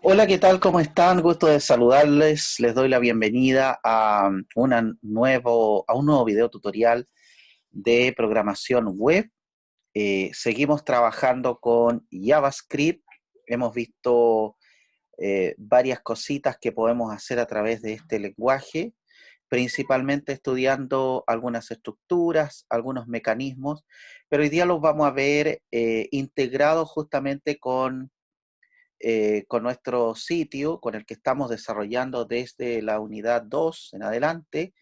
Hola, ¿qué tal? ¿Cómo están? Gusto de saludarles. Les doy la bienvenida a, a un nuevo video tutorial de programación web. Seguimos trabajando con JavaScript. Hemos visto varias cositas que podemos hacer a través de este lenguaje, principalmente estudiando algunas estructuras, algunos mecanismos, pero hoy día los vamos a ver integrados justamente con nuestro sitio, con el que estamos desarrollando desde la unidad 2 en adelante,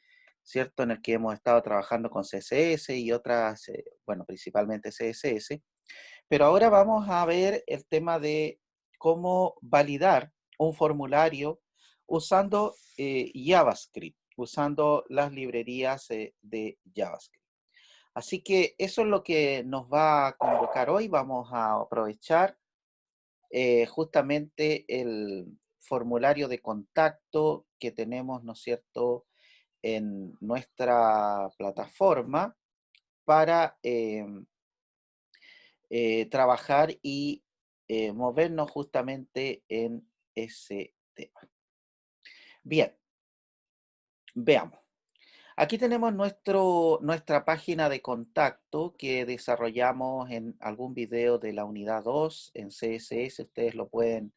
¿cierto? En el que hemos estado trabajando con CSS y otras, bueno, principalmente CSS. Pero ahora vamos a ver el tema de cómo validar un formulario usando JavaScript, usando las librerías de JavaScript. Así que eso es lo que nos va a convocar hoy. Vamos a aprovechar justamente el formulario de contacto que tenemos, ¿no es cierto?, en nuestra plataforma para trabajar y movernos justamente en ese tema. Bien, veamos. Aquí tenemos nuestra página de contacto que desarrollamos en algún video de la unidad 2 en CSS. Ustedes lo pueden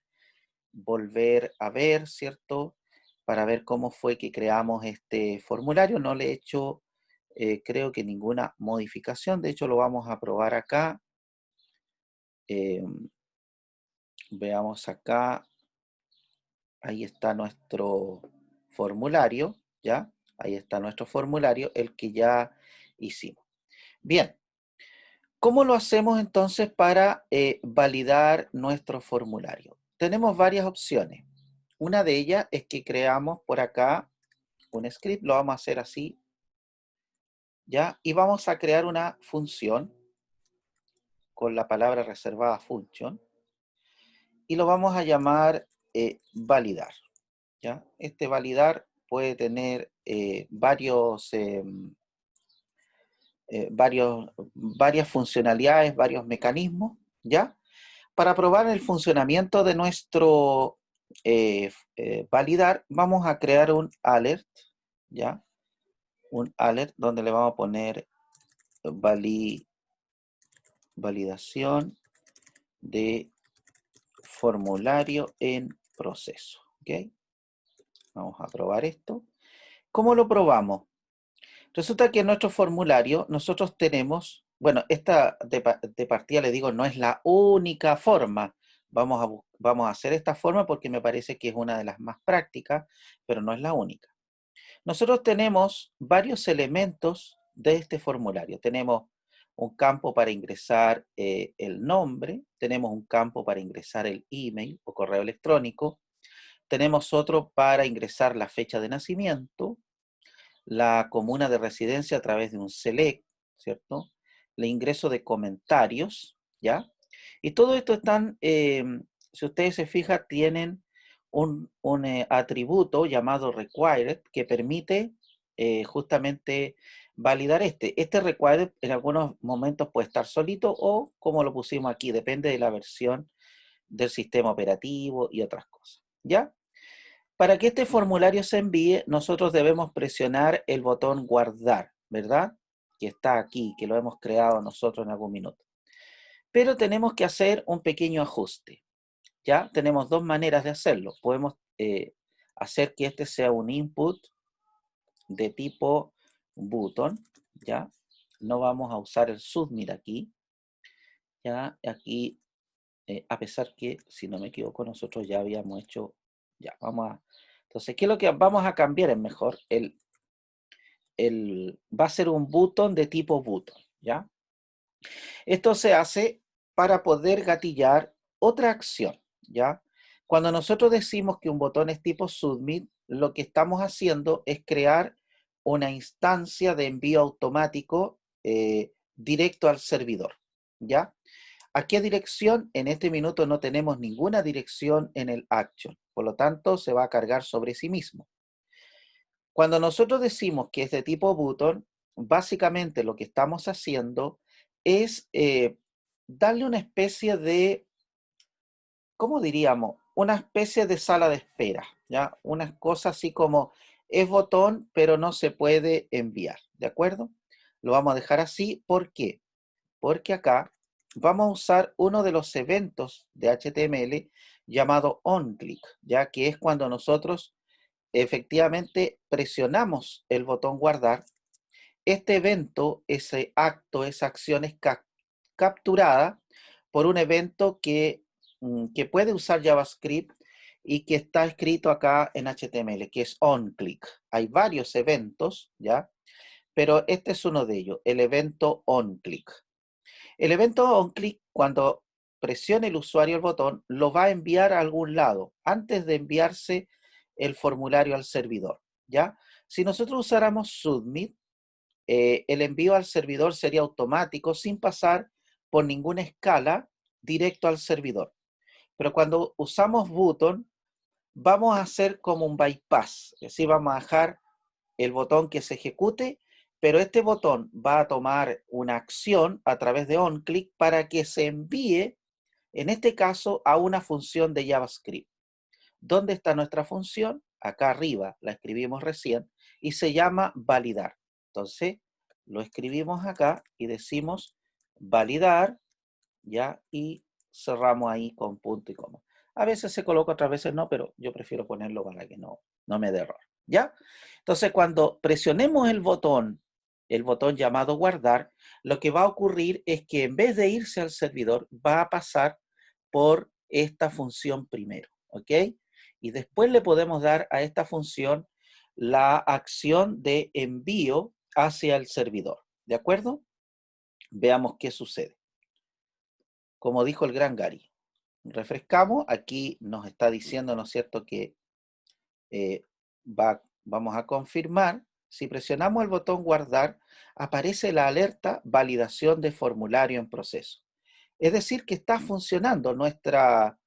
volver a ver, ¿cierto? Para ver cómo fue que creamos este formulario. No le he hecho, creo que ninguna modificación. De hecho, lo vamos a probar acá. Eh, Veamos acá. Ahí está nuestro formulario, ¿ya? Ahí está nuestro formulario, el que ya hicimos. Bien, ¿cómo lo hacemos entonces para validar nuestro formulario? Tenemos varias opciones. Una de ellas es que creamos por acá un script, lo vamos a hacer así, ¿ya? Y vamos a crear una función con la palabra reservada function y lo vamos a llamar validar, ¿ya? Este validar puede tener varias funcionalidades, varios mecanismos, ¿ya? Para probar el funcionamiento de nuestro validar, vamos a crear un alert, ¿ya? Un alert donde le vamos a poner validación de formulario en proceso, ¿ok? Vamos a probar esto. ¿Cómo lo probamos? Resulta que en nuestro formulario nosotros tenemos, bueno, esta de partida le digo, no es la única forma. Vamos a hacer esta forma porque me parece que es una de las más prácticas, pero no es la única. Nosotros tenemos varios elementos de este formulario. Tenemos un campo para ingresar el nombre, tenemos un campo para ingresar el email o correo electrónico, tenemos otro para ingresar la fecha de nacimiento, la comuna de residencia a través de un select, ¿cierto? El ingreso de comentarios, ¿ya? Y todo esto están, si ustedes se fijan, tienen un atributo llamado required que permite justamente validar este. Este required en algunos momentos puede estar solito o como lo pusimos aquí, depende de la versión del sistema operativo y otras cosas, ¿ya? Para que este formulario se envíe, nosotros debemos presionar el botón guardar, ¿verdad? Que está aquí, que lo hemos creado nosotros en algún minuto. Pero tenemos que hacer un pequeño ajuste, ¿ya? Tenemos dos maneras de hacerlo. Podemos hacer que este sea un input de tipo button, ¿ya? No vamos a usar el submit aquí, ¿ya? Aquí, a pesar que, si no me equivoco, nosotros ya habíamos hecho, ya, vamos a... Entonces, ¿qué es lo que vamos a cambiar? Es mejor va a ser un button de tipo button, ¿ya? Esto se hace para poder gatillar otra acción, ¿ya? Cuando nosotros decimos que un botón es tipo submit, lo que estamos haciendo es crear una instancia de envío automático directo al servidor, ¿ya? ¿A qué dirección? En este minuto no tenemos ninguna dirección en el action, por lo tanto se va a cargar sobre sí mismo. Cuando nosotros decimos que es de tipo button, básicamente lo que estamos haciendo es darle una especie de, ¿cómo diríamos? una especie de sala de espera, ¿ya? Una cosa así como es botón, pero no se puede enviar, ¿de acuerdo? Lo vamos a dejar así, ¿por qué? Porque acá vamos a usar uno de los eventos de HTML llamado onClick, ya que es cuando nosotros efectivamente presionamos el botón guardar. Este evento, ese acto, esa acción es capturada por un evento que puede usar JavaScript y que está escrito acá en HTML, que es onClick. Hay varios eventos, ¿ya? Pero este es uno de ellos, el evento onClick. El evento onClick, cuando presione el usuario el botón, lo va a enviar a algún lado, antes de enviarse el formulario al servidor, ¿ya? Si nosotros usáramos submit, el envío al servidor sería automático, sin pasar por ninguna escala, directo al servidor. Pero cuando usamos button, vamos a hacer como un bypass, es decir, vamos a dejar el botón que se ejecute, pero este botón va a tomar una acción a través de onClick para que se envíe, en este caso, a una función de JavaScript. ¿Dónde está nuestra función? Acá arriba, la escribimos recién, y se llama validar. Entonces, lo escribimos acá y decimos validar, ¿ya? Y cerramos ahí con punto y coma. A veces se coloca, otras veces no, pero yo prefiero ponerlo para que no me dé error, ¿ya? Entonces, cuando presionemos el botón llamado guardar, lo que va a ocurrir es que en vez de irse al servidor, va a pasar por esta función primero, ¿ok? Y después le podemos dar a esta función la acción de envío hacia el servidor, ¿de acuerdo? Veamos qué sucede. Como dijo el gran Gary, refrescamos, aquí nos está diciendo, ¿no es cierto?, que vamos a confirmar. Si presionamos el botón guardar, aparece la alerta validación de formulario en proceso. Es decir, que está funcionando nuestra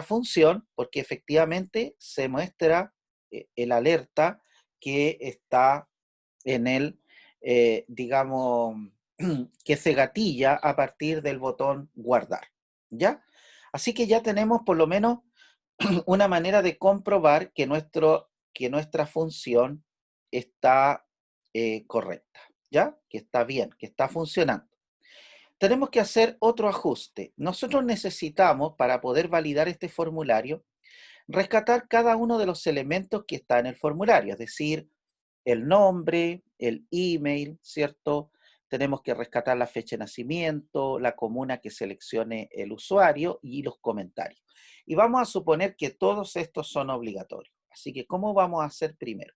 función, porque efectivamente se muestra el alerta que está en el, digamos, que se gatilla a partir del botón guardar, ¿ya? Así que ya tenemos por lo menos una manera de comprobar que nuestra función está correcta, ¿ya? Que está bien, que está funcionando. Tenemos que hacer otro ajuste. Nosotros necesitamos, para poder validar este formulario, rescatar cada uno de los elementos que está en el formulario, es decir, el nombre, el email, ¿cierto? Tenemos que rescatar la fecha de nacimiento, la comuna que seleccione el usuario y los comentarios. Y vamos a suponer que todos estos son obligatorios. Así que, ¿cómo vamos a hacer primero?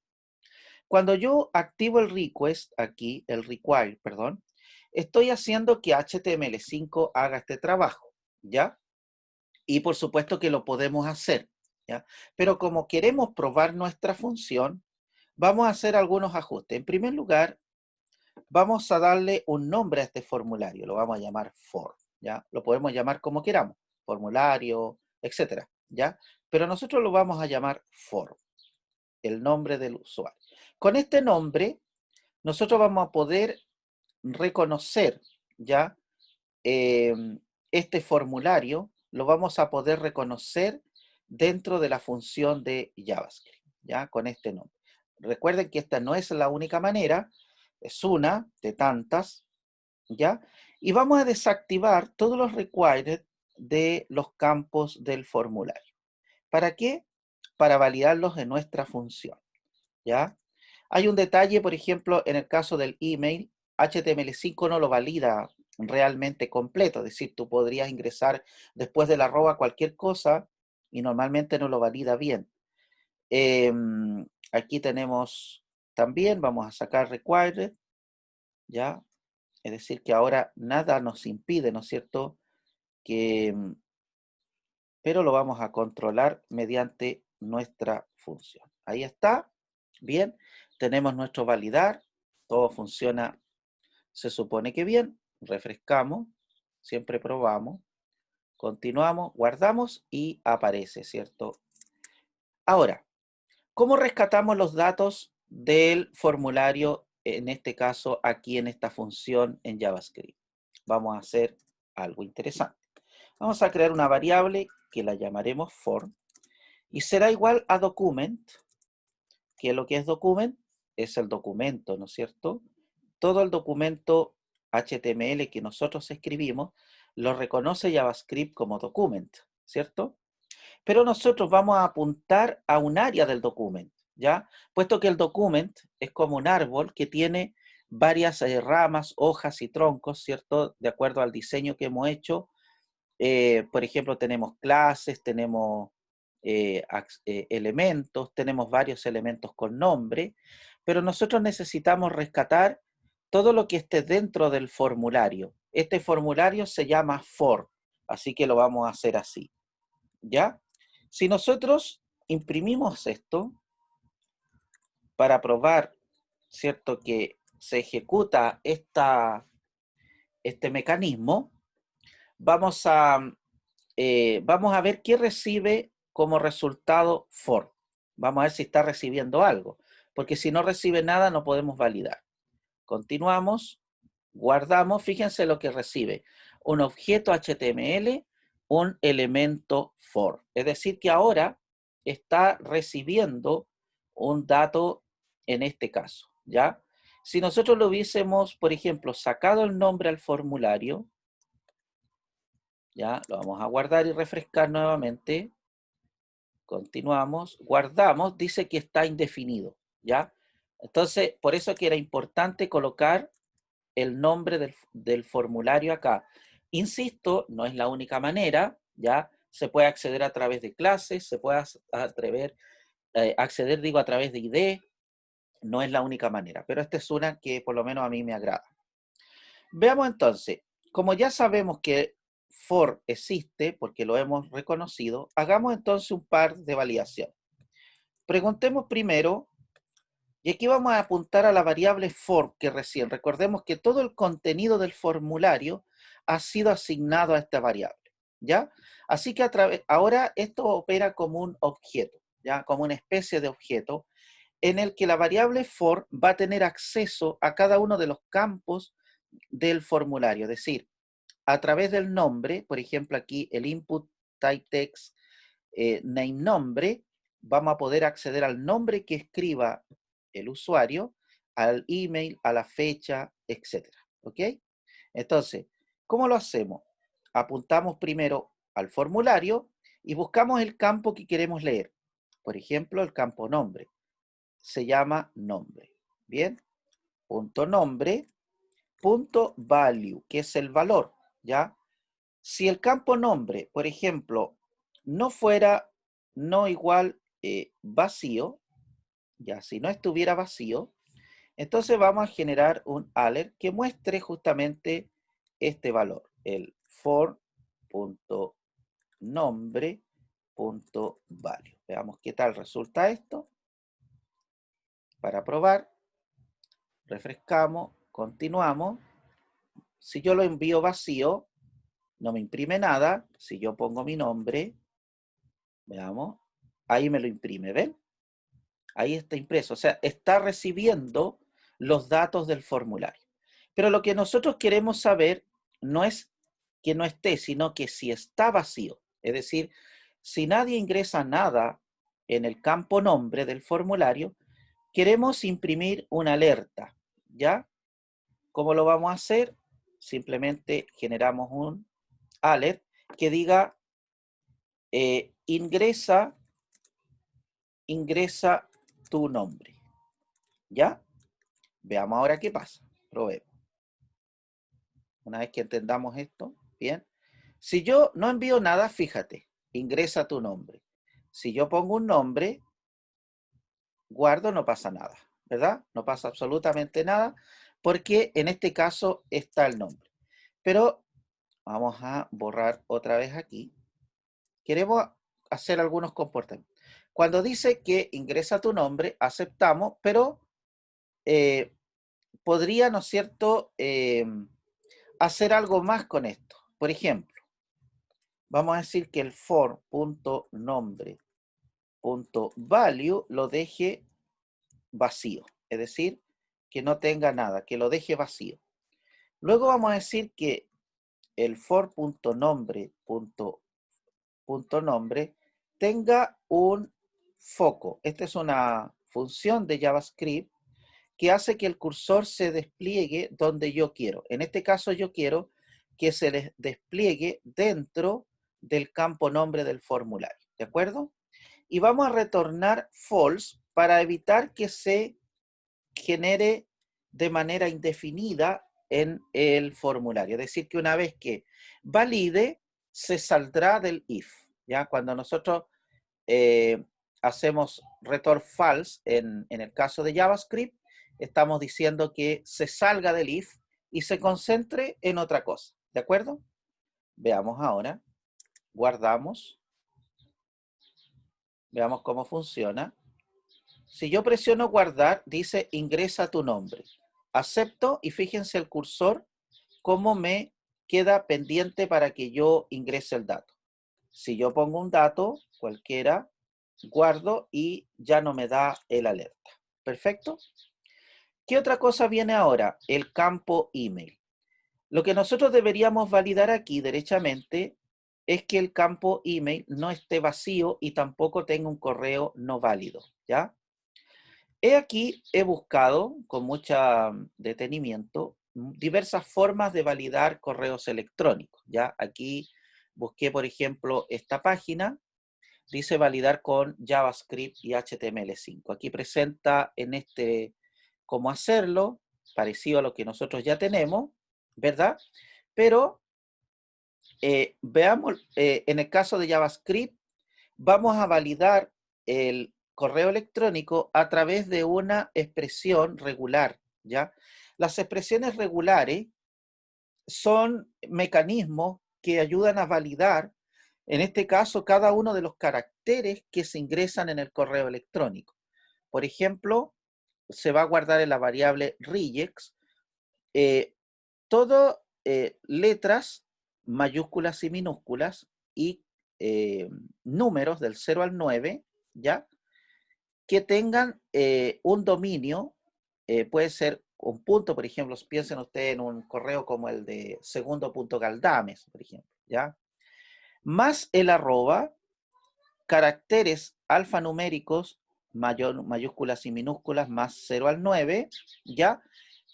Cuando yo activo el request aquí, el require, perdón, estoy haciendo que HTML5 haga este trabajo, ¿ya? Y por supuesto que lo podemos hacer, ¿ya? Pero como queremos probar nuestra función, vamos a hacer algunos ajustes. En primer lugar, vamos a darle un nombre a este formulario, lo vamos a llamar form, ¿ya? Lo podemos llamar como queramos, formulario, etcétera, ¿ya? Pero nosotros lo vamos a llamar form, el nombre del usuario. Con este nombre, nosotros vamos a poder reconocer, ¿ya? Este formulario lo vamos a poder reconocer dentro de la función de JavaScript, ¿ya? Con este nombre. Recuerden que esta no es la única manera, es una de tantas, ¿ya? Y vamos a desactivar todos los required de los campos del formulario. ¿Para qué? Para validarlos en nuestra función, ¿ya? Hay un detalle, por ejemplo, en el caso del email, HTML5 no lo valida realmente completo, es decir, tú podrías ingresar después del arroba cualquier cosa y normalmente no lo valida bien. Aquí tenemos también, vamos a sacar required, ¿ya? Es decir, que ahora nada nos impide, ¿no es cierto? Pero lo vamos a controlar mediante nuestra función. Ahí está. Bien, tenemos nuestro validar. Todo funciona, se supone que bien. Refrescamos, siempre probamos, continuamos, guardamos y aparece, ¿cierto? Ahora, ¿cómo rescatamos los datos del formulario, en este caso, aquí en esta función en JavaScript? Vamos a hacer algo interesante. Vamos a crear una variable que la llamaremos for y será igual a document, que lo que es document es el documento, ¿no es cierto? Todo el documento HTML que nosotros escribimos lo reconoce JavaScript como document, ¿cierto? Pero nosotros vamos a apuntar a un área del document, ¿ya? Puesto que el document es como un árbol que tiene varias ramas, hojas y troncos, ¿cierto? De acuerdo al diseño que hemos hecho. Por ejemplo, tenemos clases, tenemos elementos, tenemos varios elementos con nombre, pero nosotros necesitamos rescatar todo lo que esté dentro del formulario. Este formulario se llama for, así que lo vamos a hacer así, ¿ya? Si nosotros imprimimos esto para probar, ¿cierto?, que se ejecuta este mecanismo, vamos a ver qué recibe como resultado for. Vamos a ver si está recibiendo algo, porque si no recibe nada no podemos validar. Continuamos, guardamos, fíjense lo que recibe. Un objeto HTML, un elemento for. Es decir, que ahora está recibiendo un dato en este caso, ¿ya? Si nosotros lo hubiésemos, por ejemplo, sacado el nombre al formulario, ya, lo vamos a guardar y refrescar nuevamente. Continuamos, guardamos, dice que está indefinido, ¿ya? Entonces, por eso que era importante colocar el nombre del formulario acá. Insisto, no es la única manera, ¿ya? Se puede acceder a través de clases, se puede acceder, digo, a través de ID, no es la única manera, pero esta es una que por lo menos a mí me agrada. Veamos entonces, como ya sabemos que for existe, porque lo hemos reconocido, hagamos entonces un par de validación. Preguntemos primero, y aquí vamos a apuntar a la variable for que recién, recordemos que todo el contenido del formulario ha sido asignado a esta variable, ¿ya? Así que ahora esto opera como un objeto, ¿ya? Como una especie de objeto en el que la variable for va a tener acceso a cada uno de los campos del formulario, es decir, a través del nombre, por ejemplo aquí el input type text name nombre, vamos a poder acceder al nombre que escriba el usuario, al email, a la fecha, etcétera, ¿ok? Entonces, ¿cómo lo hacemos? Apuntamos primero al formulario y buscamos el campo que queremos leer. Por ejemplo, el campo nombre. Se llama nombre. Bien, punto nombre, punto value, que es el valor, ¿ya? Si el campo nombre, por ejemplo, no fuera no igual vacío, ya, si no estuviera vacío, entonces vamos a generar un alert que muestre justamente este valor, el for.nombre.value. Veamos qué tal resulta esto. Para probar, refrescamos, continuamos. Si yo lo envío vacío, no me imprime nada. Si yo pongo mi nombre, veamos, ahí me lo imprime, ¿ven? Ahí está impreso, o sea, está recibiendo los datos del formulario. Pero lo que nosotros queremos saber no es que no esté, sino que si está vacío. Es decir, si nadie ingresa nada en el campo nombre del formulario, queremos imprimir una alerta, ¿ya? ¿Cómo lo vamos a hacer? Simplemente generamos un alert que diga ingresa tu nombre, ¿ya? Veamos ahora qué pasa. Probemos. Una vez que entendamos esto, bien. Si yo no envío nada, fíjate, ingresa tu nombre. Si yo pongo un nombre, guardo, no pasa nada, ¿verdad? No pasa absolutamente nada, porque en este caso está el nombre. Pero vamos a borrar otra vez aquí. Queremos hacer algunos comportamientos. Cuando dice que ingresa tu nombre, aceptamos, pero podría, ¿no es cierto?, hacer algo más con esto. Por ejemplo, vamos a decir que el for.nombre.value lo deje vacío, es decir, que no tenga nada, que lo deje vacío. Luego vamos a decir que el for.nombre tenga un foco. Esta es una función de JavaScript que hace que el cursor se despliegue donde yo quiero. En este caso yo quiero que se les despliegue dentro del campo nombre del formulario, ¿de acuerdo? Y vamos a retornar false para evitar que se genere de manera indefinida en el formulario. Es decir, que una vez que valide, se saldrá del if. ¿Ya? Cuando nosotros hacemos return false en el caso de JavaScript, estamos diciendo que se salga del if y se concentre en otra cosa. ¿De acuerdo? Veamos ahora. Guardamos. Veamos cómo funciona. Si yo presiono guardar, dice ingresa tu nombre. Acepto y fíjense el cursor cómo me queda pendiente para que yo ingrese el dato. Si yo pongo un dato cualquiera, guardo y ya no me da el alerta. ¿Perfecto? ¿Qué otra cosa viene ahora? El campo email. Lo que nosotros deberíamos validar aquí derechamente es que el campo email no esté vacío y tampoco tenga un correo no válido, ¿ya? Aquí he buscado con mucho detenimiento diversas formas de validar correos electrónicos, ¿ya? Aquí busqué, por ejemplo, esta página, dice validar con JavaScript y HTML5. Aquí presenta en cómo hacerlo, parecido a lo que nosotros ya tenemos, ¿verdad? Pero veamos, en el caso de JavaScript, vamos a validar el correo electrónico a través de una expresión regular, ¿ya? Las expresiones regulares son mecanismos que ayudan a validar, en este caso, cada uno de los caracteres que se ingresan en el correo electrónico. Por ejemplo, se va a guardar en la variable regex todo letras mayúsculas y minúsculas y números del 0 al 9, ¿ya? Que tengan un dominio, puede ser un punto, por ejemplo, piensen ustedes en un correo como el de segundo.galdames, por ejemplo, ¿ya? Más el arroba, caracteres alfanuméricos, mayúsculas y minúsculas, más 0 al 9, ¿ya?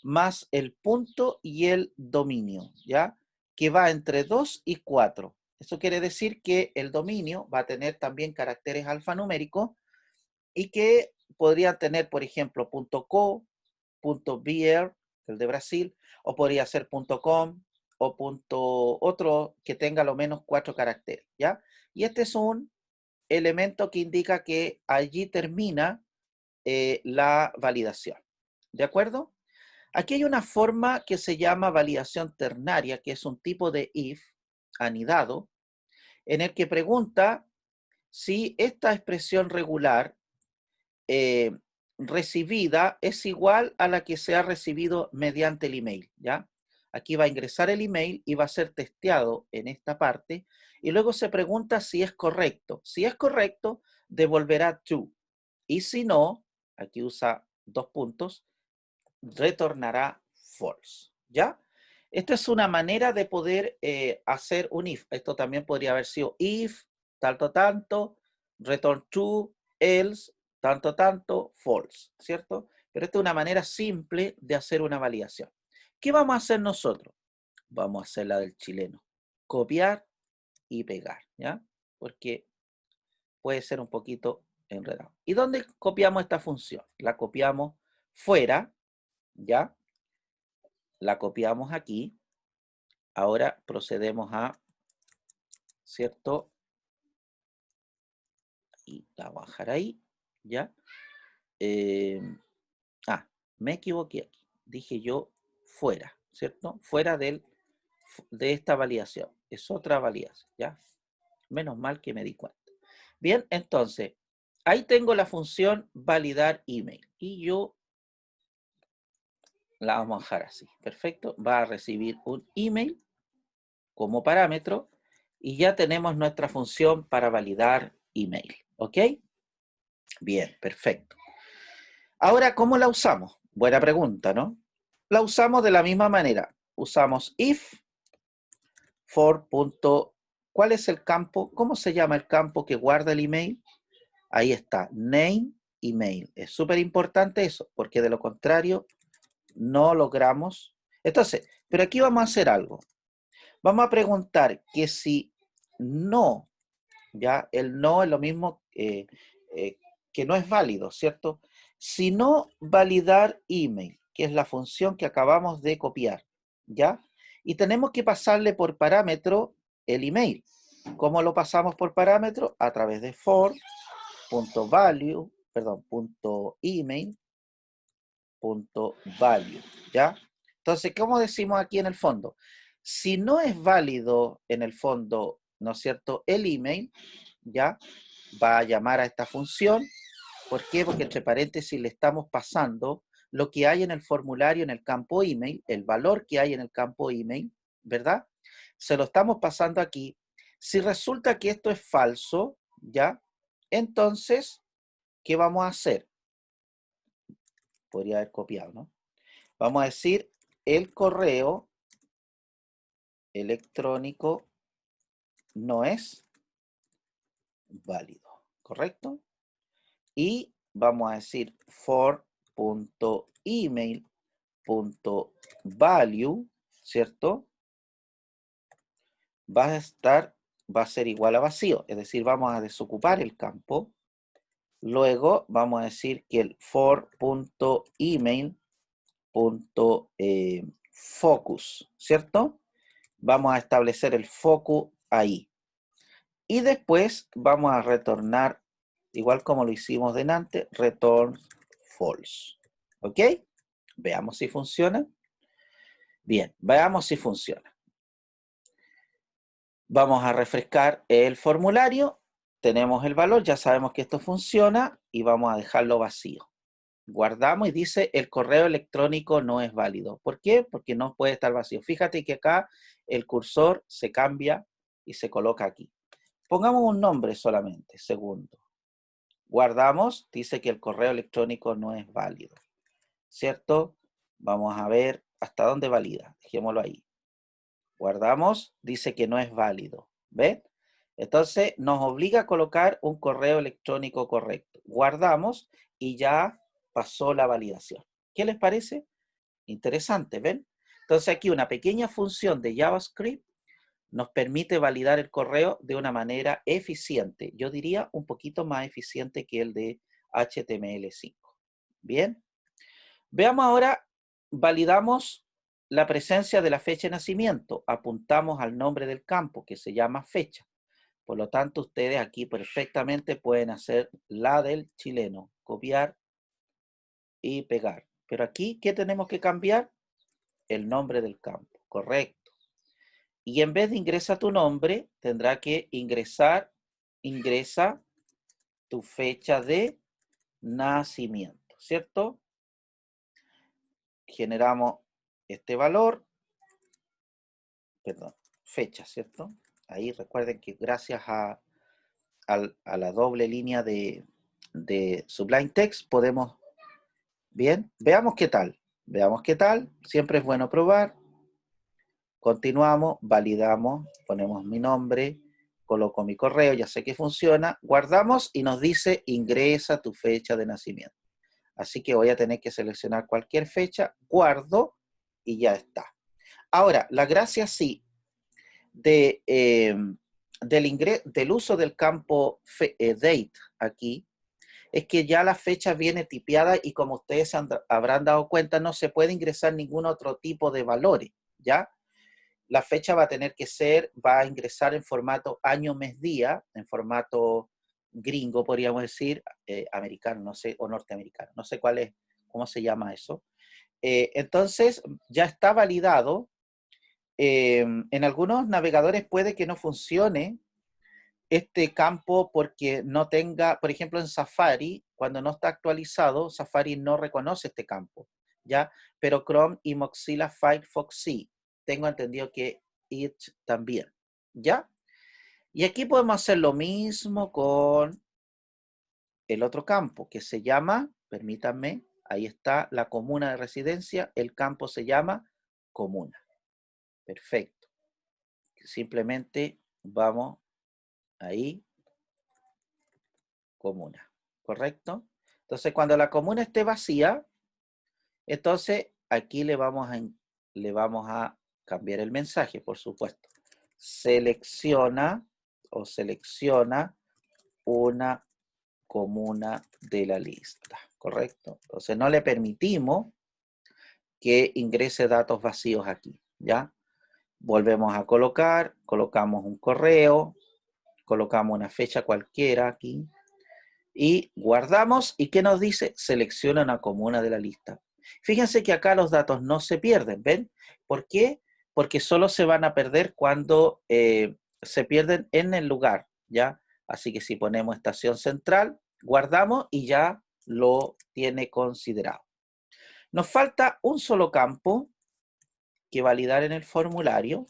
Más el punto y el dominio, ¿ya? Que va entre 2 y 4. Eso quiere decir que el dominio va a tener también caracteres alfanuméricos y que podría tener, por ejemplo, .co, .br, el de Brasil, o podría ser .com o otro que tenga lo menos 4 caracteres, ¿ya? Y este es un elemento que indica que allí termina la validación, ¿de acuerdo? Aquí hay una forma que se llama validación ternaria, que es un tipo de if anidado, en el que pregunta si esta expresión regular recibida es igual a la que se ha recibido mediante el email, ¿ya? Aquí va a ingresar el email y va a ser testeado en esta parte y luego se pregunta si es correcto. Si es correcto, devolverá true. Y si no, aquí usa 2 puntos, retornará false, ¿ya? Esta es una manera de poder hacer un if. Esto también podría haber sido if, tanto, return true, else, tanto, false, ¿cierto? Pero esta es una manera simple de hacer una validación. ¿Qué vamos a hacer nosotros? Vamos a hacer la del chileno. Copiar y pegar, ¿ya? Porque puede ser un poquito enredado. ¿Y dónde copiamos esta función? La copiamos fuera, ¿ya? La copiamos aquí. Ahora procedemos a, ¿cierto? Y la voy a bajar ahí, ¿ya? Me equivoqué aquí. Dije yo fuera, ¿cierto? Fuera de esta validación. Es otra validación, ¿ya? Menos mal que me di cuenta. Bien, entonces, ahí tengo la función validar email. Y yo la vamos a dejar así. Perfecto. Va a recibir un email como parámetro y ya tenemos nuestra función para validar email. ¿Ok? Bien, perfecto. Ahora, ¿cómo la usamos? Buena pregunta, ¿no? La usamos de la misma manera. Usamos if for. ¿Cuál es el campo? ¿Cómo se llama el campo que guarda el email? Ahí está, name, email. Es súper importante eso, porque de lo contrario no logramos. Entonces, pero aquí vamos a hacer algo. Vamos a preguntar que si no, ya, el no es lo mismo que no es válido, ¿cierto? Si no validar email, que es la función que acabamos de copiar, ¿ya? Y tenemos que pasarle por parámetro el email. ¿Cómo lo pasamos por parámetro? A través de for.value, ¿ya? Entonces, ¿cómo decimos aquí en el fondo? Si no es válido en el fondo, ¿no es cierto?, el email, ¿ya? Va a llamar a esta función. ¿Por qué? Porque entre paréntesis le estamos pasando lo que hay en el formulario en el campo email, el valor que hay en el campo email, ¿verdad? Se lo estamos pasando aquí. Si resulta que esto es falso, ¿ya? Entonces, ¿qué vamos a hacer? Podría haber copiado, ¿no? Vamos a decir, el correo electrónico no es válido, ¿correcto? Y vamos a decir for.email.value, ¿cierto? Va a ser igual a vacío, es decir, vamos a desocupar el campo. Luego vamos a decir que el for.email.focus, ¿cierto? Vamos a establecer el focus ahí. Y después vamos a retornar, igual como lo hicimos delante, return false. ¿Ok? Veamos si funciona. Bien, veamos si funciona. Vamos a refrescar el formulario. Tenemos el valor, ya sabemos que esto funciona y vamos a dejarlo vacío. Guardamos y dice el correo electrónico no es válido. ¿Por qué? Porque no puede estar vacío. Fíjate que acá el cursor se cambia y se coloca aquí. Pongamos un nombre solamente, segundo. Guardamos, dice que el correo electrónico no es válido. ¿Cierto? Vamos a ver hasta dónde valida. Dejémoslo ahí. Guardamos, dice que no es válido. ¿Ven? Entonces nos obliga a colocar un correo electrónico correcto. Guardamos y ya pasó la validación. ¿Qué les parece? Interesante, ¿ven? Entonces aquí una pequeña función de JavaScript nos permite validar el correo de una manera eficiente. Yo diría un poquito más eficiente que el de HTML5. Bien. Veamos ahora, validamos la presencia de la fecha de nacimiento. Apuntamos al nombre del campo, que se llama fecha. Por lo tanto, ustedes aquí perfectamente pueden hacer la del chileno. Copiar y pegar. Pero aquí, ¿qué tenemos que cambiar? El nombre del campo. Correcto. Y en vez de ingresa tu nombre, tendrá que ingresa tu fecha de nacimiento, ¿cierto? Generamos este valor, perdón, fecha, ¿cierto? Ahí recuerden que gracias a la doble línea de Sublime Text podemos, bien, veamos qué tal, siempre es bueno probar. Continuamos, validamos, ponemos mi nombre, coloco mi correo, ya sé que funciona, guardamos y nos dice ingresa tu fecha de nacimiento. Así que voy a tener que seleccionar cualquier fecha, guardo y ya está. Ahora, la gracia sí del uso del campo date aquí es que ya la fecha viene tipeada y como ustedes habrán dado cuenta, no se puede ingresar ningún otro tipo de valores, ¿ya? La fecha va a ingresar en formato año, mes, día, en formato gringo, podríamos decir, americano, no sé, o norteamericano, no sé cuál es, cómo se llama eso. Entonces, ya está validado. En algunos navegadores puede que no funcione este campo porque no tenga, por ejemplo, en Safari, cuando no está actualizado, Safari no reconoce este campo, ¿ya? Pero Chrome y Mozilla Firefox sí. Tengo entendido que Edge también, ¿ya? Y aquí podemos hacer lo mismo con el otro campo que se llama, permítanme, ahí está la comuna de residencia, el campo se llama comuna. Perfecto. simplemente vamos ahí, comuna, ¿correcto? Entonces, cuando la comuna esté vacía, entonces aquí le vamos a cambiar el mensaje, por supuesto. Selecciona una comuna de la lista, ¿correcto? Entonces no le permitimos que ingrese datos vacíos aquí, ¿ya? Volvemos a colocamos un correo, colocamos una fecha cualquiera aquí y guardamos. ¿Y qué nos dice? Selecciona una comuna de la lista. Fíjense que acá los datos no se pierden, ¿ven? ¿Por qué? Porque solo se van a perder cuando se pierden en el lugar, ¿ya? Así que si ponemos estación central, guardamos y ya lo tiene considerado. Nos falta un solo campo que validar en el formulario.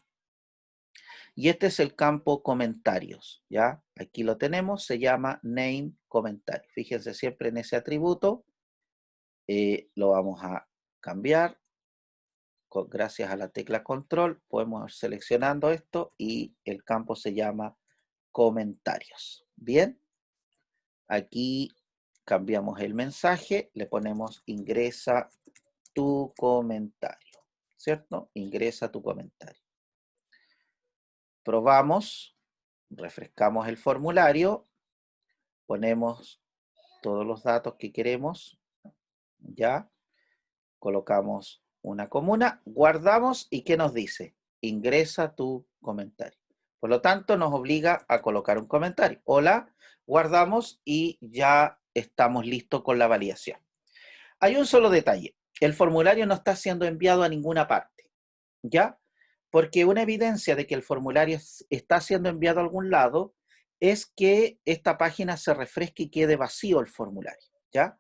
Y este es el campo comentarios, ¿ya? Aquí lo tenemos, se llama name comentario. Fíjense siempre en ese atributo. Lo vamos a cambiar. Gracias a la tecla control podemos ir seleccionando esto y el campo se llama comentarios. Bien. Aquí cambiamos el mensaje, le ponemos ingresa tu comentario, ¿cierto? Ingresa tu comentario. Probamos, refrescamos el formulario, ponemos todos los datos que queremos, ya, colocamos una comuna, guardamos y ¿qué nos dice? Ingresa tu comentario. Por lo tanto, nos obliga a colocar un comentario. Hola, guardamos y ya estamos listos con la validación. Hay un solo detalle. El formulario no está siendo enviado a ninguna parte, ¿ya? Porque una evidencia de que el formulario está siendo enviado a algún lado es que esta página se refresque y quede vacío el formulario, ¿ya?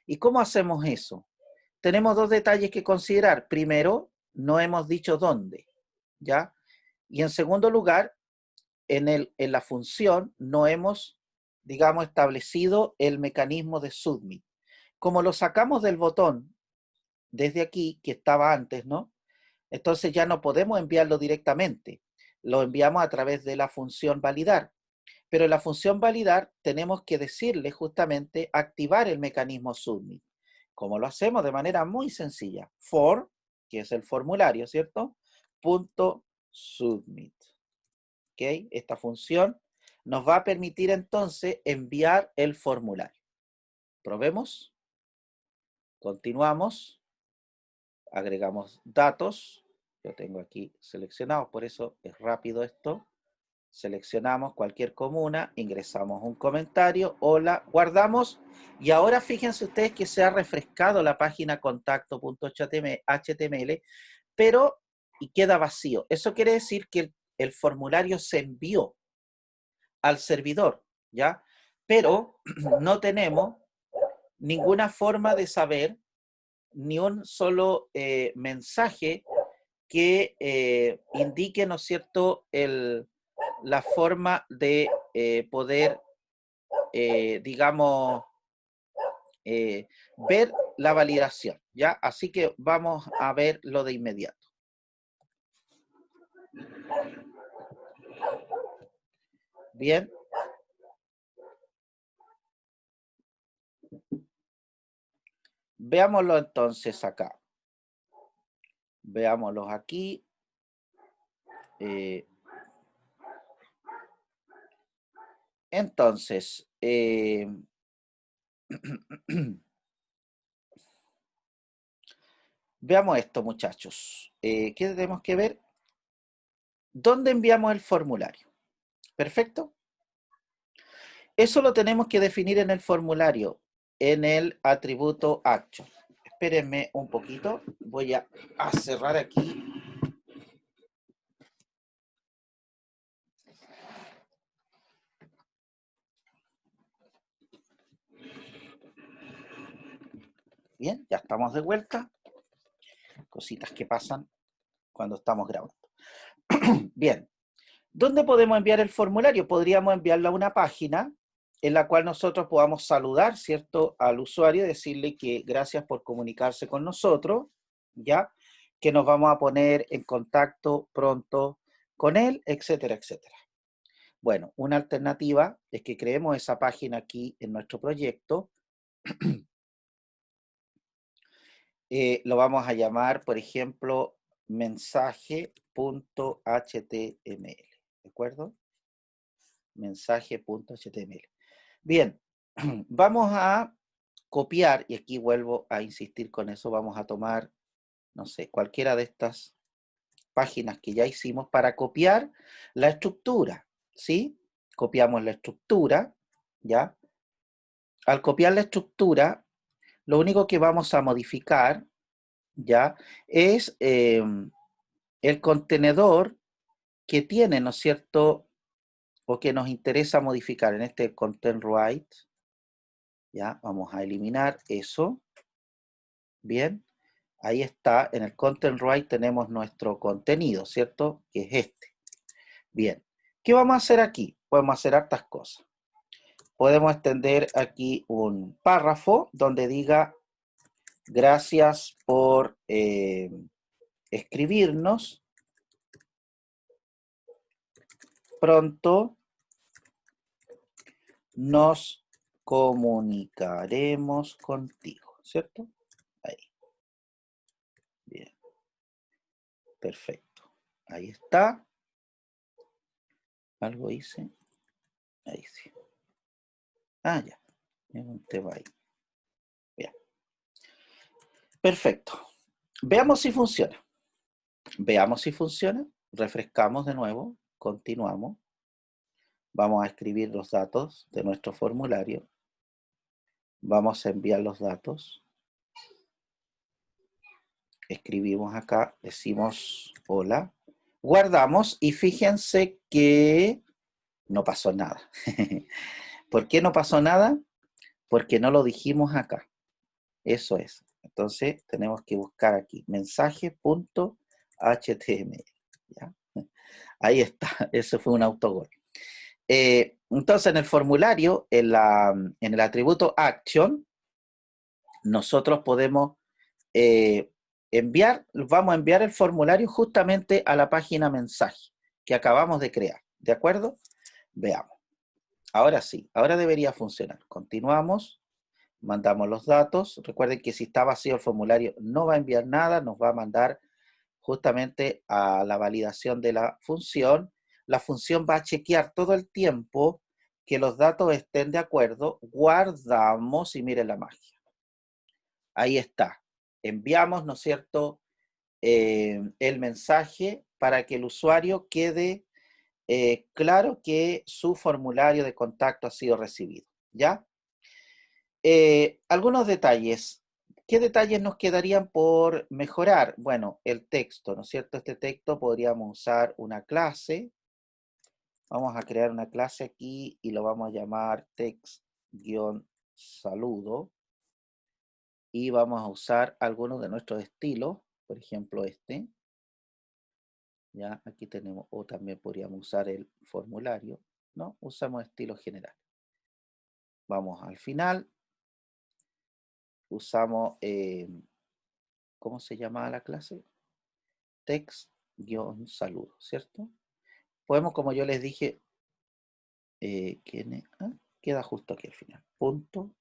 ¿Y cómo hacemos eso? Tenemos dos detalles que considerar. Primero, no hemos dicho dónde, ¿ya? Y en segundo lugar, en la función no hemos, digamos, establecido el mecanismo de submit. Como lo sacamos del botón desde aquí, que estaba antes, ¿no? Entonces ya no podemos enviarlo directamente. Lo enviamos a través de la función validar. Pero en la función validar tenemos que decirle justamente activar el mecanismo submit. ¿Cómo lo hacemos? De manera muy sencilla. For, que es el formulario, ¿cierto? Punto submit. ¿Ok? Esta función nos va a permitir entonces enviar el formulario. Probemos. Continuamos. Agregamos datos. Yo tengo aquí seleccionado, por eso es rápido esto. Seleccionamos cualquier comuna, ingresamos un comentario, hola, guardamos y ahora fíjense ustedes que se ha refrescado la página contacto.html, pero y queda vacío. Eso quiere decir que el formulario se envió al servidor, ¿ya? Pero no tenemos ninguna forma de saber ni un solo mensaje que indique, ¿no es cierto?, la forma de poder, digamos, ver la validación, ¿ya? Así que vamos a verlo de inmediato. Bien. Veámoslo entonces acá. Veámoslos aquí. Entonces, veamos esto, muchachos. ¿Qué tenemos que ver? ¿Dónde enviamos el formulario? ¿Perfecto? Eso lo tenemos que definir en el formulario, en el atributo action. Espérenme un poquito. Voy a cerrar aquí. Bien, ya estamos de vuelta. Cositas que pasan cuando estamos grabando. Bien, ¿dónde podemos enviar el formulario? Podríamos enviarlo a una página en la cual nosotros podamos saludar, ¿cierto?, al usuario y decirle que gracias por comunicarse con nosotros, ¿ya? Que nos vamos a poner en contacto pronto con él, etcétera, etcétera. Bueno, una alternativa es que creemos esa página aquí en nuestro proyecto. Lo vamos a llamar, por ejemplo, mensaje.html. ¿De acuerdo? Mensaje.html. Bien, vamos a copiar, y aquí vuelvo a insistir con eso, vamos a tomar, no sé, cualquiera de estas páginas que ya hicimos para copiar la estructura, ¿sí? Copiamos la estructura, ¿ya? Al copiar la estructura, lo único que vamos a modificar, ¿ya? Es el contenedor que tiene, ¿no es cierto? O que nos interesa modificar en este content right, ¿ya? Vamos a eliminar eso. Bien, ahí está, en el content right tenemos nuestro contenido, ¿cierto? Que es este. Bien, ¿qué vamos a hacer aquí? Podemos hacer hartas cosas. Podemos extender aquí un párrafo donde diga gracias por escribirnos. Pronto nos comunicaremos contigo, ¿cierto? Ahí. Bien. Perfecto. Ahí está. Algo hice. Ahí sí. Ah, ya. Es un tema ahí. Bien. Perfecto. Veamos si funciona. Veamos si funciona. Refrescamos de nuevo. Continuamos. Vamos a escribir los datos de nuestro formulario. Vamos a enviar los datos. Escribimos acá. Decimos hola. Guardamos y fíjense que no pasó nada. ¿Por qué no pasó nada? Porque no lo dijimos acá. Eso es. Entonces tenemos que buscar aquí mensaje.html. ¿Ya? Ahí está. Eso fue un autogol. Entonces en el formulario, en el atributo action, nosotros podemos vamos a enviar el formulario justamente a la página mensaje que acabamos de crear. ¿De acuerdo? Veamos. Ahora sí, ahora debería funcionar. Continuamos. Mandamos los datos. Recuerden que si está vacío el formulario no va a enviar nada, nos va a mandar justamente a la validación de la función. La función va a chequear todo el tiempo que los datos estén de acuerdo. Guardamos y miren la magia. Ahí está. Enviamos, ¿no es cierto?, el mensaje para que el usuario quede claro que su formulario de contacto ha sido recibido. ¿Ya? Algunos detalles. ¿Qué detalles nos quedarían por mejorar? Bueno, el texto, ¿no es cierto? Este texto podríamos usar una clase. Vamos a crear una clase aquí y lo vamos a llamar text-saludo. Y vamos a usar algunos de nuestros estilos, por ejemplo este. Ya, aquí tenemos, o también podríamos usar el formulario, ¿no? Usamos estilo general. Vamos al final. Usamos, ¿cómo se llama la clase? Text-saludo, ¿cierto? Podemos, como yo les dije, queda justo aquí al final. Punto.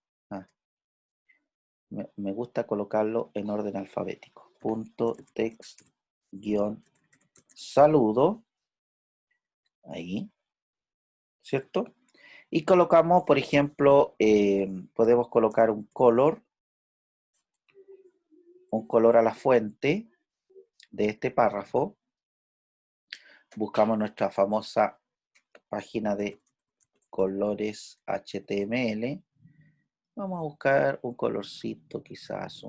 Me gusta colocarlo en orden alfabético. Punto text-saludo. Ahí. ¿Cierto? Y colocamos, por ejemplo, podemos colocar un color a la fuente de este párrafo. Buscamos nuestra famosa página de colores HTML. Vamos a buscar un colorcito, quizás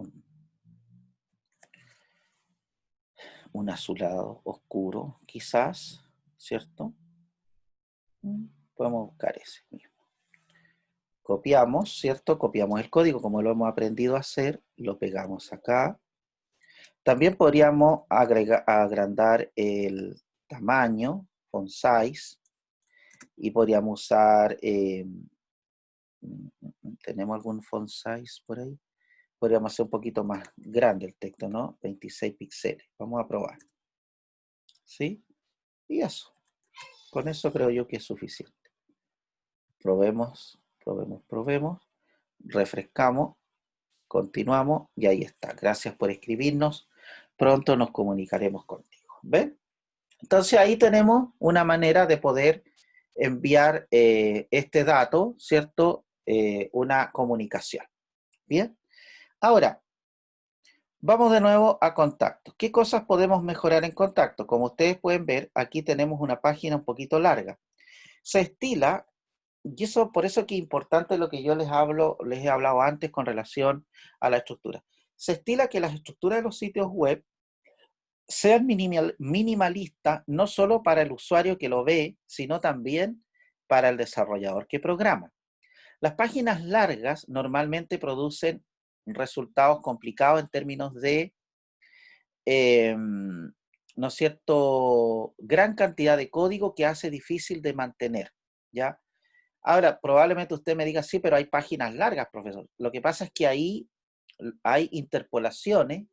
un azulado oscuro, quizás, ¿cierto? Podemos buscar ese mismo. Copiamos, ¿cierto? Copiamos el código como lo hemos aprendido a hacer, lo pegamos acá. También podríamos agrandar el tamaño, font size, y podríamos usar, ¿tenemos algún font size por ahí? Podríamos hacer un poquito más grande el texto, ¿no? 26 píxeles. Vamos a probar. ¿Sí? Y eso, con eso creo yo que es suficiente. Probemos, refrescamos, continuamos y ahí está. Gracias por escribirnos. Pronto nos comunicaremos contigo. ¿Ven? Entonces ahí tenemos una manera de poder enviar este dato, ¿cierto? Una comunicación. Bien. Ahora, vamos de nuevo a contacto. ¿Qué cosas podemos mejorar en contacto? Como ustedes pueden ver, aquí tenemos una página un poquito larga. Se estila, y eso por eso que es importante lo que yo les he hablado antes con relación a la estructura. Se estila que las estructuras de los sitios web sean minimalistas, no solo para el usuario que lo ve, sino también para el desarrollador que programa. Las páginas largas normalmente producen resultados complicados en términos de, ¿no es cierto?, gran cantidad de código que hace difícil de mantener, ¿ya? Ahora, probablemente usted me diga, sí, pero hay páginas largas, profesor. Lo que pasa es que ahí hay interpolaciones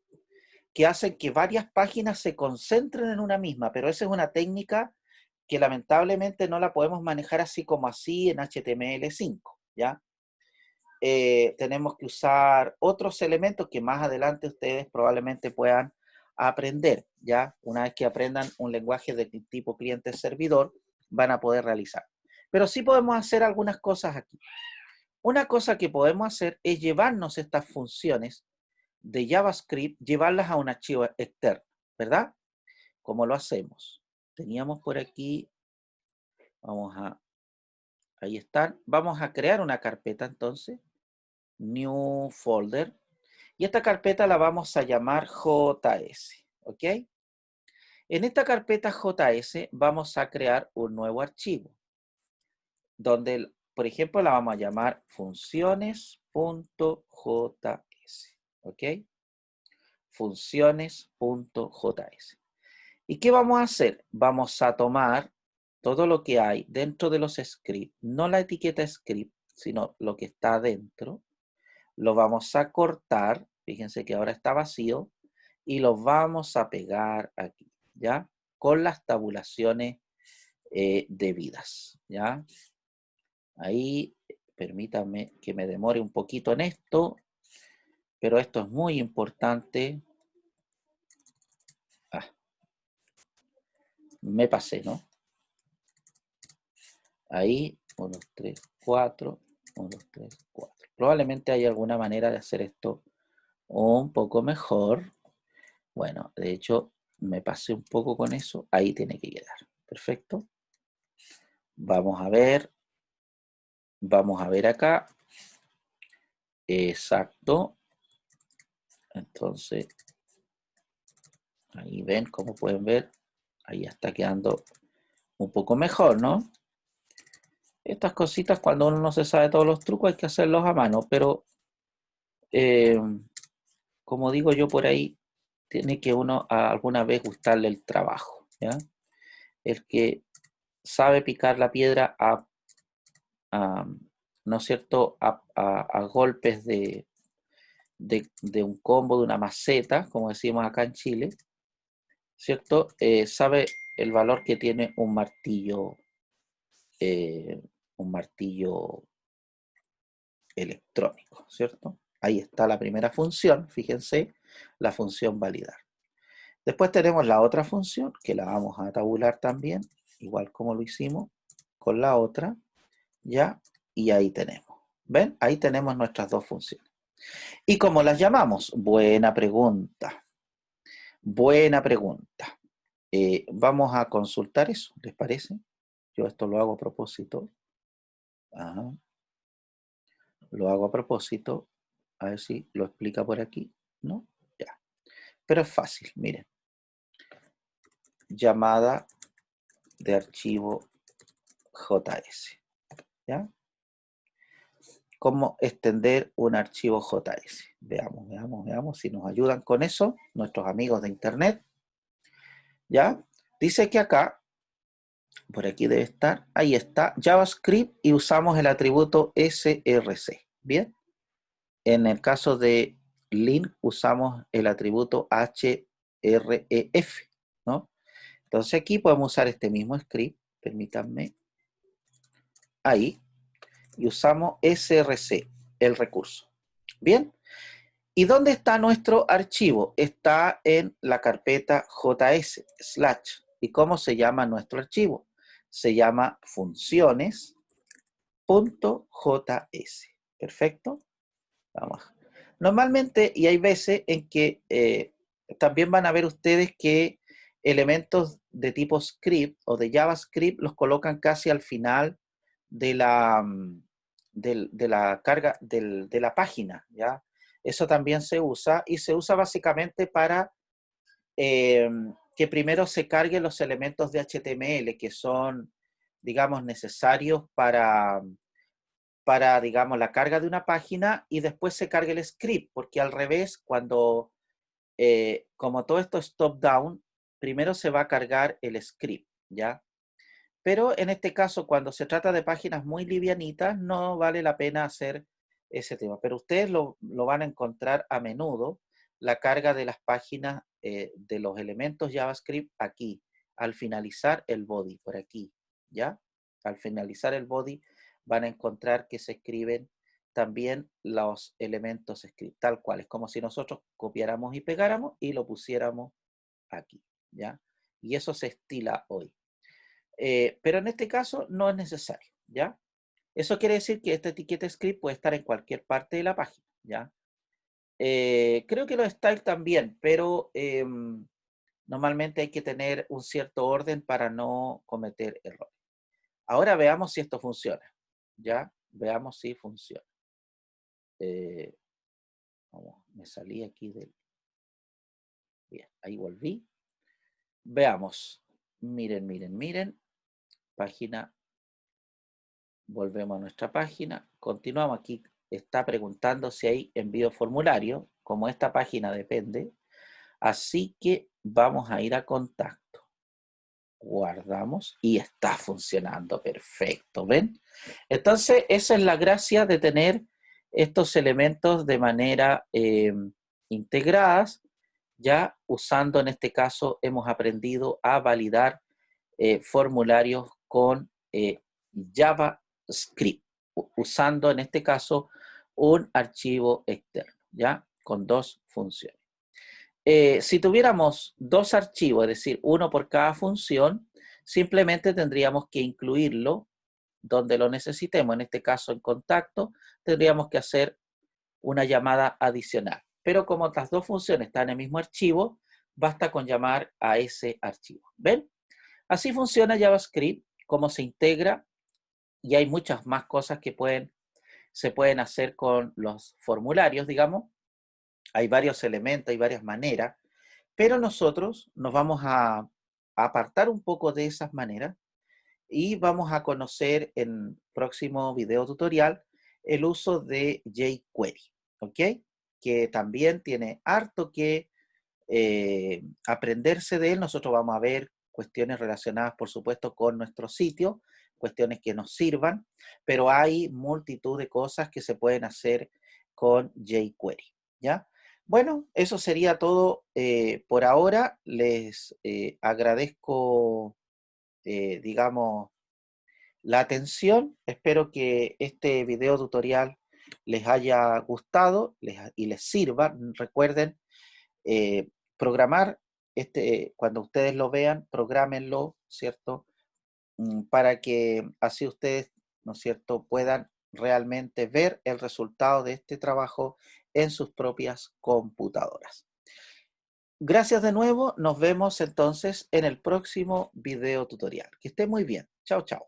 que hacen que varias páginas se concentren en una misma, pero esa es una técnica que lamentablemente no la podemos manejar así como así en HTML5, ¿ya? Tenemos que usar otros elementos que más adelante ustedes probablemente puedan aprender, ¿ya? Una vez que aprendan un lenguaje de tipo cliente-servidor, van a poder realizar. Pero sí podemos hacer algunas cosas aquí. Una cosa que podemos hacer es llevarnos estas funciones de JavaScript, llevarlas a un archivo externo, ¿verdad? ¿Cómo lo hacemos? Teníamos por aquí, ahí están. Vamos a crear una carpeta entonces, New Folder, y esta carpeta la vamos a llamar JS, ¿ok? En esta carpeta JS vamos a crear un nuevo archivo, donde, por ejemplo, la vamos a llamar funciones.js, ¿ok? Funciones.js. ¿Y qué vamos a hacer? Vamos a tomar todo lo que hay dentro de los scripts, no la etiqueta script, sino lo que está dentro, lo vamos a cortar, fíjense que ahora está vacío, y lo vamos a pegar aquí, ¿ya? Con las tabulaciones debidas, ¿ya? Ahí, permítanme que me demore un poquito en esto, pero esto es muy importante. Me pasé, ¿no? Ahí, 1, 2, 3, 4, 1, 2, 3, 4. Probablemente hay alguna manera de hacer esto un poco mejor. Bueno, de hecho, me pasé un poco con eso. Ahí tiene que quedar. Perfecto. Vamos a ver. Vamos a ver acá. Exacto. Entonces, ahí ven, como pueden ver, ahí está quedando un poco mejor, ¿no? Estas cositas, cuando uno no se sabe todos los trucos, hay que hacerlos a mano, pero como digo yo por ahí, tiene que uno alguna vez gustarle el trabajo, ¿ya? El que sabe picar la piedra ¿no es cierto?, a golpes de un combo, de una maceta, como decimos acá en Chile, ¿cierto? Sabe el valor que tiene un martillo electrónico, ¿cierto? Ahí está la primera función, fíjense, la función validar. Después tenemos la otra función, que la vamos a tabular también, igual como lo hicimos con la otra, ¿ya? Y ahí tenemos, ¿ven? Ahí tenemos nuestras dos funciones. ¿Y cómo las llamamos? Buena pregunta. Buena pregunta. Vamos a consultar eso, ¿les parece? Yo esto lo hago a propósito. Ajá. Lo hago a propósito. A ver si lo explica por aquí. ¿No? Ya. Pero es fácil, miren. Llamada de archivo JS. ¿Ya? ¿Cómo extender un archivo JS? Veamos si nos ayudan con eso nuestros amigos de internet. ¿Ya? Dice que acá, por aquí debe estar, ahí está, JavaScript y usamos el atributo src. ¿Bien? En el caso de link usamos el atributo href, ¿no? Entonces aquí podemos usar este mismo script, permítanme, ahí, y usamos src, el recurso. Bien, ¿y dónde está nuestro archivo? Está en la carpeta js, /. ¿Y cómo se llama nuestro archivo? Se llama funciones.js. ¿Perfecto? Vamos. Normalmente, y hay veces en que también van a ver ustedes que elementos de tipo script o de JavaScript los colocan casi al final de la, de la carga de la página, ¿ya? Eso también se usa y se usa básicamente para que primero se carguen los elementos de HTML que son, digamos, necesarios para, digamos, la carga de una página y después se cargue el script, porque al revés, cuando, como todo esto es top-down, primero se va a cargar el script, ¿ya? Pero en este caso, cuando se trata de páginas muy livianitas, no vale la pena hacer ese tema. Pero ustedes lo van a encontrar a menudo, la carga de las páginas de los elementos JavaScript aquí, al finalizar el body, por aquí, ¿ya? Al finalizar el body van a encontrar que se escriben también los elementos script, tal cual. Es como si nosotros copiáramos y pegáramos y lo pusiéramos aquí, ¿ya? Y eso se estila hoy. Pero en este caso no es necesario, ¿ya? Eso quiere decir que esta etiqueta script puede estar en cualquier parte de la página, ¿ya? Creo que los style también, pero normalmente hay que tener un cierto orden para no cometer errores. Ahora veamos si esto funciona, ¿ya? Veamos si funciona. Vamos, me salí aquí del... Bien, ahí volví. Veamos. Miren, miren, miren. Página. Volvemos a nuestra página. Continuamos aquí. Está preguntando si hay envío formulario. Como esta página depende. Así que vamos a ir a contacto. Guardamos y está funcionando perfecto. ¿Ven? Entonces, esa es la gracia de tener estos elementos de manera integradas. Ya usando, en este caso, hemos aprendido a validar formularios con JavaScript, usando, en este caso, un archivo externo, ¿ya? Con dos funciones. Si tuviéramos dos archivos, es decir, uno por cada función, simplemente tendríamos que incluirlo donde lo necesitemos. En este caso, en contacto, tendríamos que hacer una llamada adicional. Pero como las dos funciones están en el mismo archivo, basta con llamar a ese archivo. ¿Ven? Así funciona JavaScript, cómo se integra, y hay muchas más cosas que se pueden hacer con los formularios, digamos. Hay varios elementos, hay varias maneras, pero nosotros nos vamos a apartar un poco de esas maneras y vamos a conocer en próximo video tutorial el uso de jQuery, ¿ok? Que también tiene harto que aprenderse de él. Nosotros vamos a ver cuestiones relacionadas, por supuesto, con nuestro sitio, cuestiones que nos sirvan, pero hay multitud de cosas que se pueden hacer con jQuery, ¿ya? Bueno, eso sería todo por ahora. Les agradezco, digamos, la atención. Espero que este video tutorial les haya gustado y les sirva. Recuerden programar, cuando ustedes lo vean, prográmenlo, ¿cierto? Para que así ustedes, ¿no es cierto?, puedan realmente ver el resultado de este trabajo en sus propias computadoras. Gracias de nuevo, nos vemos entonces en el próximo video tutorial. Que esté muy bien. Chao, chao.